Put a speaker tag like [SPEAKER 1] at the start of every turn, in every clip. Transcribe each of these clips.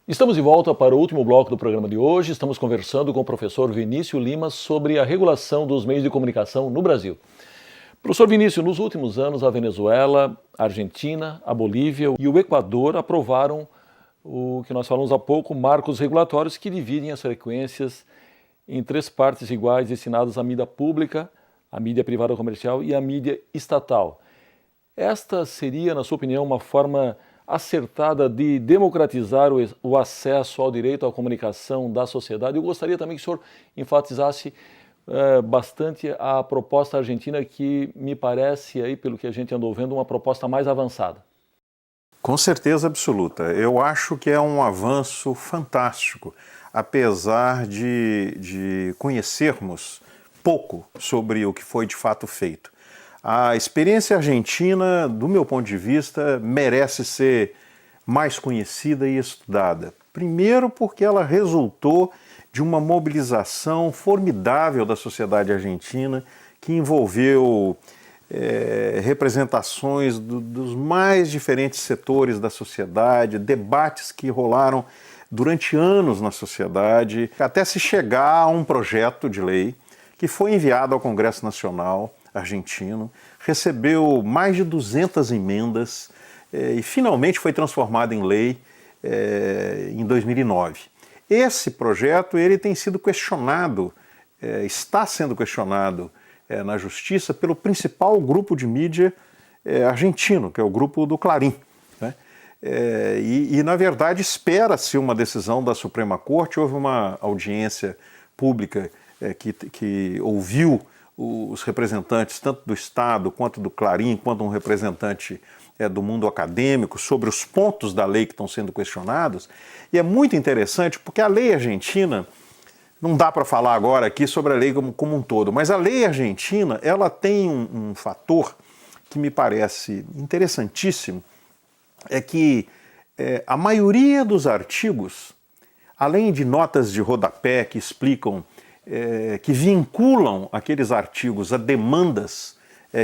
[SPEAKER 1] Estamos de volta para o último bloco do programa de hoje. Estamos conversando com o professor Vinícius Lima sobre a regulação dos meios de comunicação no Brasil. Professor Vinícius, nos últimos anos, a Venezuela, a Argentina, a Bolívia e o Equador aprovaram o que nós falamos há pouco, marcos regulatórios que dividem as frequências em três partes iguais destinadas à mídia pública, à mídia privada comercial e à mídia estatal. Esta seria, na sua opinião, uma forma acertada de democratizar o acesso ao direito à comunicação da sociedade? Eu gostaria também que o senhor enfatizasse bastante a proposta argentina, que me parece, aí, pelo que a gente andou vendo, uma proposta mais avançada.
[SPEAKER 2] Com certeza absoluta. Eu acho que é um avanço fantástico, apesar de conhecermos pouco sobre o que foi de fato feito. A experiência argentina, do meu ponto de vista, merece ser mais conhecida e estudada. Primeiro porque ela resultou de uma mobilização formidável da sociedade argentina, que envolveu representações dos mais diferentes setores da sociedade, debates que rolaram durante anos na sociedade, até se chegar a um projeto de lei que foi enviado ao Congresso Nacional argentino, recebeu mais de 200 emendas e finalmente foi transformado em lei em 2009. Esse projeto ele tem sido questionado, está sendo questionado na Justiça pelo principal grupo de mídia argentino, que é o grupo do Clarín, né? Na verdade, espera-se uma decisão da Suprema Corte. Houve uma audiência pública que ouviu os representantes tanto do Estado quanto do Clarín, quanto um representante do mundo acadêmico, sobre os pontos da lei que estão sendo questionados. E é muito interessante porque a lei argentina, não dá para falar agora aqui sobre a lei como um todo, mas a lei argentina ela tem um fator que me parece interessantíssimo, é que a maioria dos artigos, além de notas de rodapé que explicam, que vinculam aqueles artigos a demandas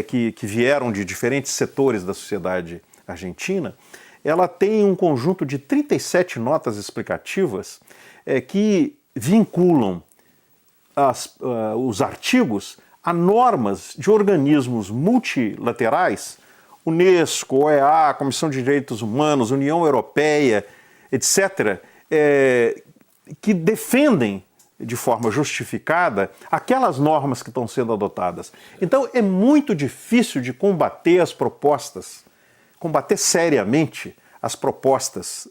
[SPEAKER 2] que vieram de diferentes setores da sociedade argentina, ela tem um conjunto de 37 notas explicativas que vinculam os artigos a normas de organismos multilaterais, Unesco, OEA, Comissão de Direitos Humanos, União Europeia, etc., que defendem de forma justificada aquelas normas que estão sendo adotadas. Então é muito difícil de combater as propostas, combater seriamente as propostas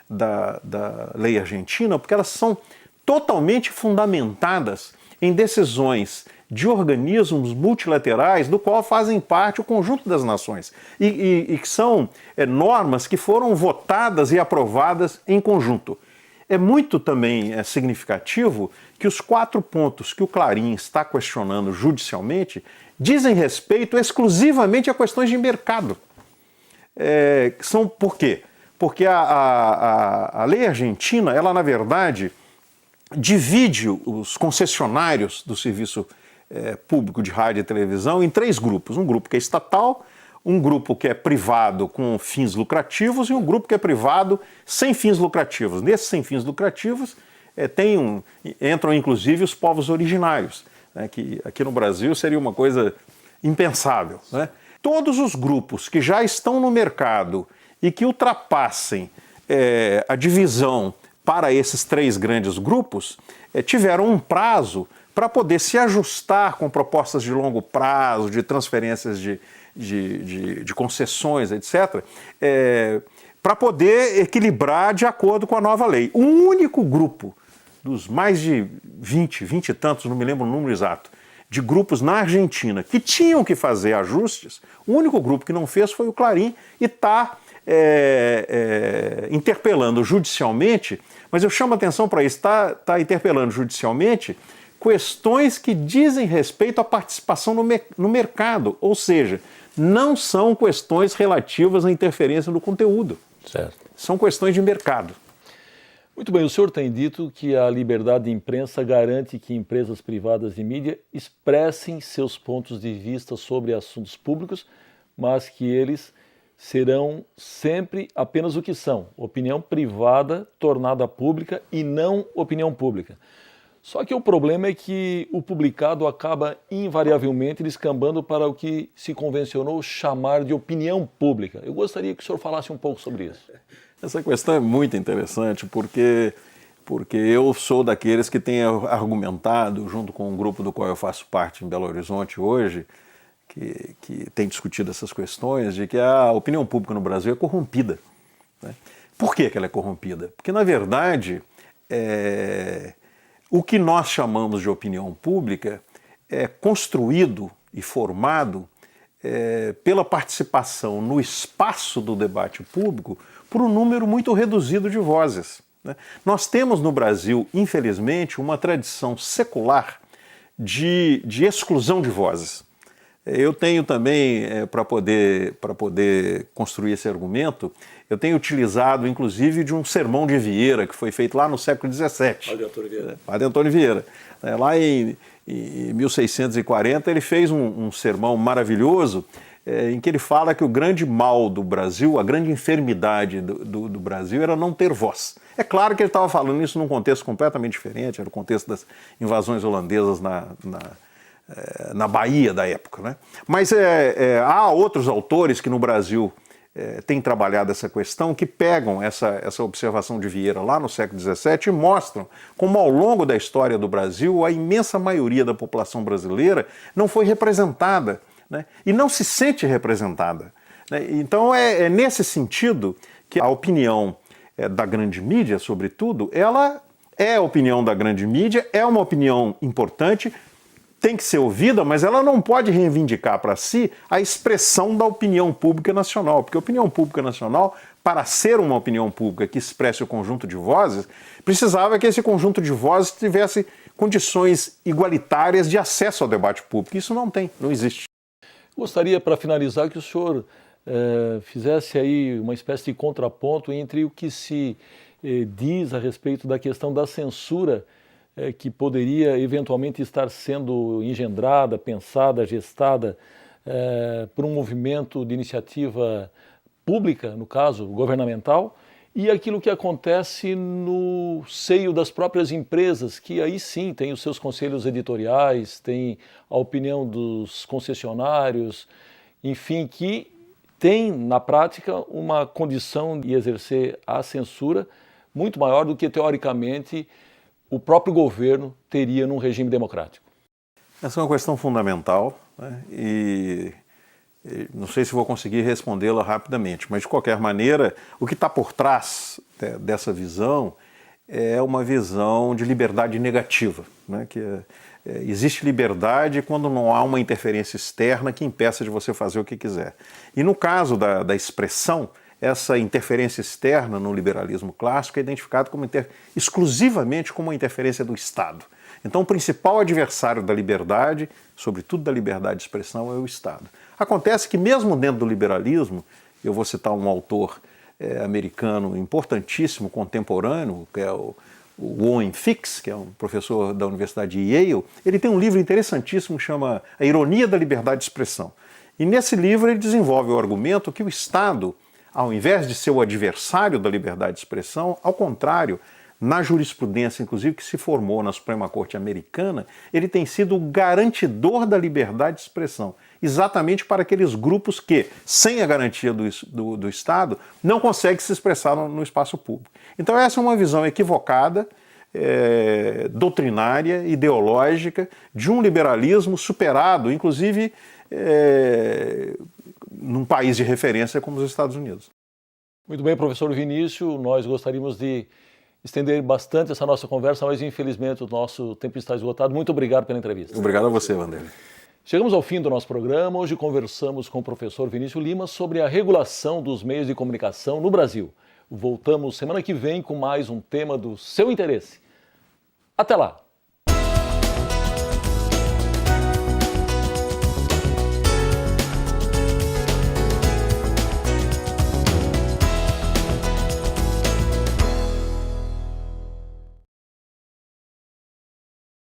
[SPEAKER 2] da lei argentina, porque elas são totalmente fundamentadas em decisões de organismos multilaterais do qual fazem parte o conjunto das nações e que são normas que foram votadas e aprovadas em conjunto. É muito também significativo que os 4 pontos que o Clarín está questionando judicialmente dizem respeito exclusivamente a questões de mercado. Por quê? Porque a lei argentina, ela na verdade divide os concessionários do serviço público de rádio e televisão em 3 grupos. Um grupo que é estatal, um grupo que é privado com fins lucrativos e um grupo que é privado sem fins lucrativos. Nesses sem fins lucrativos entram inclusive os povos originários, né, que aqui no Brasil seria uma coisa impensável, né? Todos os grupos que já estão no mercado e que ultrapassem a divisão para esses 3 grandes grupos tiveram um prazo para poder se ajustar com propostas de longo prazo, de transferências de concessões, etc., para poder equilibrar de acordo com a nova lei. O único grupo dos mais de 20 e tantos, não me lembro o número exato, de grupos na Argentina que tinham que fazer ajustes, o único grupo que não fez foi o Clarín e está interpelando judicialmente, mas eu chamo a atenção para isso, está interpelando judicialmente questões que dizem respeito à participação no mercado, ou seja, não são questões relativas à interferência no conteúdo.
[SPEAKER 1] Certo.
[SPEAKER 2] São questões de mercado.
[SPEAKER 1] Muito bem, o senhor tem dito que a liberdade de imprensa garante que empresas privadas de mídia expressem seus pontos de vista sobre assuntos públicos, mas que eles serão sempre apenas o que são, opinião privada tornada pública e não opinião pública. Só que o problema é que o publicado acaba invariavelmente descambando para o que se convencionou chamar de opinião pública. Eu gostaria que o senhor falasse um pouco sobre isso.
[SPEAKER 2] Essa questão é muito interessante porque eu sou daqueles que têm argumentado, junto com um grupo do qual eu faço parte em Belo Horizonte hoje, que tem discutido essas questões, de que a opinião pública no Brasil é corrompida, né? Por que ela é corrompida? Porque, na verdade, o que nós chamamos de opinião pública é construído e formado pela participação no espaço do debate público por um número muito reduzido de vozes, né? Nós temos no Brasil, infelizmente, uma tradição secular de exclusão de vozes. Eu tenho também, para poder construir esse argumento, eu tenho utilizado, inclusive, de um sermão de Vieira, que foi feito lá no século XVII. Padre Antônio Vieira. Lá em 1640, ele fez um sermão maravilhoso, em que ele fala que o grande mal do Brasil, a grande enfermidade do Brasil era não ter voz. É claro que ele estava falando isso num contexto completamente diferente, era o contexto das invasões holandesas na Bahia da época, né? Mas há outros autores que no Brasil têm trabalhado essa questão, que pegam essa observação de Vieira lá no século XVII e mostram como ao longo da história do Brasil a imensa maioria da população brasileira não foi representada, né? E não se sente representada, né? Então é nesse sentido que a opinião da grande mídia, sobretudo, ela é a opinião da grande mídia, é uma opinião importante, tem que ser ouvida, mas ela não pode reivindicar para si a expressão da opinião pública nacional, porque a opinião pública nacional, para ser uma opinião pública que expresse o conjunto de vozes, precisava que esse conjunto de vozes tivesse condições igualitárias de acesso ao debate público. Isso não tem, não existe.
[SPEAKER 1] Gostaria, para finalizar, que o senhor fizesse aí uma espécie de contraponto entre o que se diz a respeito da questão da censura que poderia eventualmente estar sendo engendrada, pensada, gestada por um movimento de iniciativa pública, no caso, governamental, e aquilo que acontece no seio das próprias empresas, que aí sim tem os seus conselhos editoriais, tem a opinião dos concessionários, enfim, que tem, na prática, uma condição de exercer a censura muito maior do que, teoricamente, o próprio governo teria num regime democrático.
[SPEAKER 2] Essa é uma questão fundamental, né? E não sei se vou conseguir respondê-la rapidamente, mas de qualquer maneira, o que está por trás dessa visão é uma visão de liberdade negativa, né? Existe liberdade quando não há uma interferência externa que impeça de você fazer o que quiser. E no caso da expressão, essa interferência externa no liberalismo clássico é identificada exclusivamente como uma interferência do Estado. Então, o principal adversário da liberdade, sobretudo da liberdade de expressão, é o Estado. Acontece que mesmo dentro do liberalismo, eu vou citar um autor americano importantíssimo, contemporâneo, que é o Owen Fix, que é um professor da Universidade de Yale. Ele tem um livro interessantíssimo que chama A Ironia da Liberdade de Expressão. E nesse livro ele desenvolve o argumento que o Estado, ao invés de ser o adversário da liberdade de expressão, ao contrário, na jurisprudência, inclusive, que se formou na Suprema Corte Americana, ele tem sido o garantidor da liberdade de expressão, exatamente para aqueles grupos que, sem a garantia do Estado, não conseguem se expressar no espaço público. Então essa é uma visão equivocada, doutrinária, ideológica, de um liberalismo superado, inclusive num país de referência como os Estados Unidos.
[SPEAKER 1] Muito bem, professor Vinícius, nós gostaríamos de estender bastante essa nossa conversa, mas infelizmente o nosso tempo está esgotado. Muito obrigado pela entrevista.
[SPEAKER 2] Obrigado a você, Vanderlei.
[SPEAKER 1] Chegamos ao fim do nosso programa. Hoje conversamos com o professor Vinícius Lima sobre a regulação dos meios de comunicação no Brasil. Voltamos semana que vem com mais um tema do seu interesse. Até lá!